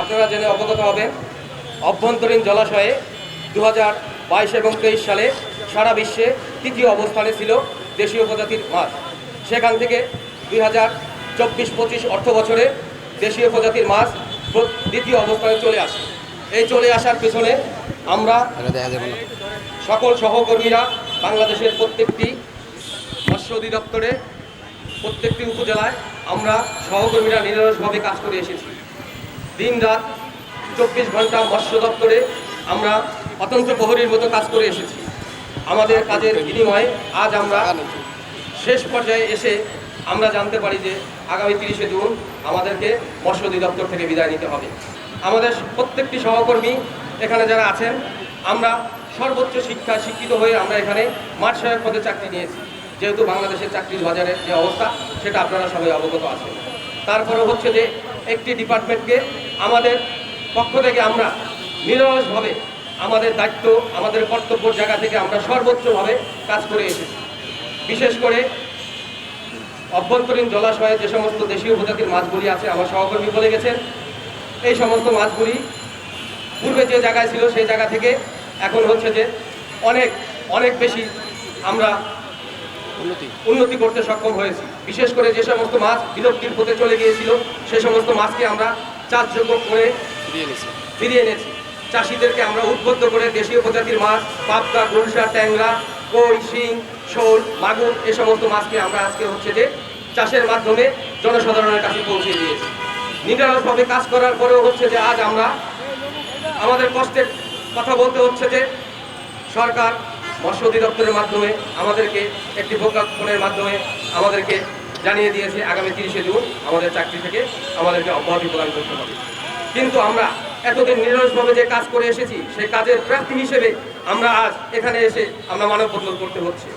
আপনারা জেনে অবগত হবেন, অভ্যন্তরীণ জলাশয়ে 2022 এবং 23 সালে সারা বিশ্বে তৃতীয় অবস্থানে ছিল দেশীয় প্রজাতির মাছ। সেখান থেকে 2024-25 অর্থ বছরে দেশীয় প্রজাতির মাছ দ্বিতীয় অবস্থানে চলে আসে। এই চলে আসার পেছনে আমরা সকল সহকর্মীরা বাংলাদেশের প্রত্যেকটি মৎস্য অধিদপ্তরে প্রত্যেকটি উপজেলায় আমরা সহকর্মীরা নিরলসভাবে কাজ করে এসেছি। দিন রাত 24 ঘন্টা মৎস্য দপ্তরে আমরা অতন্ত্র প্রহরীর মতো কাজ করে এসেছি। আমাদের কাজের বিনিময়ে আজ আমরা শেষ পর্যায়ে এসে আমরা জানতে পারি যে আগামী 30শে জুন আমাদেরকে মৎস্য অধিদপ্তর থেকে বিদায় নিতে হবে। আমাদের প্রত্যেকটি সহকর্মী এখানে যারা আছেন, আমরা সর্বোচ্চ শিক্ষিত হয়ে আমরা এখানে মাঠ সহায়ক পদে চাকরি নিয়েছি। যেহেতু বাংলাদেশের চাকরির বাজারের যে অবস্থা সেটা আপনারা সবাই অবগত আছেন। তারপরে হচ্ছে যে একটি ডিপার্টমেন্টকে আমাদের পক্ষ থেকে আমরা নিরলসভাবে আমাদের দায়িত্ব, আমাদের কর্তব্যের জায়গা থেকে আমরা সর্বোচ্চভাবে কাজ করে এসেছি। বিশেষ করে অভ্যন্তরীণ জলাশয়ে যে সমস্ত দেশীয় প্রজাতির মাছগুলি আছে, আমার সহকর্মী বলে গেছেন, এই সমস্ত মাছগুলি পূর্বে যে জায়গায় ছিল সেই জায়গা থেকে এখন হচ্ছে যে অনেক অনেক বেশি আমরা উন্নতি করতে সক্ষম হয়েছি। বিশেষ করে যে সমস্ত মাছ বিলুপ্তির পথে চলে গিয়েছিল সেই সমস্ত মাছকে আমরা চাষযোগ্য করে ফিরিয়ে এনেছি। চাষিদেরকে আমরা উদ্বুদ্ধ করে দেশীয় প্রজাতির মাছ, পাবদা, গুলশা, ট্যাংরা, কই, শিং, শোল, মাগুর এই সমস্ত মাছকে আমরা আজকে হচ্ছে যে চাষের মাধ্যমে জনসাধারণের কাছে পৌঁছে দিয়েছি। নিরলসভাবে কাজ করার পরেও হচ্ছে যে আজ আমরা আমাদের কষ্টের কথা বলতে হচ্ছে যে সরকার মৎস্য অধিদপ্তরের মাধ্যমে আমাদেরকে একটি প্রজ্ঞাপনের মাধ্যমে আমাদেরকে জানিয়ে দিয়েছে আগামী 30শে জুন আমাদের চাকরি থেকে আমাদেরকে অব্যাহতি প্রদান করতে হবে। কিন্তু আমরা এতদিন নিরলসভাবে যে কাজ করে এসেছি সেই কাজের প্রার্থী হিসেবে আমরা আজ এখানে এসে আমরা মানববন্ধন করতে হচ্ছে।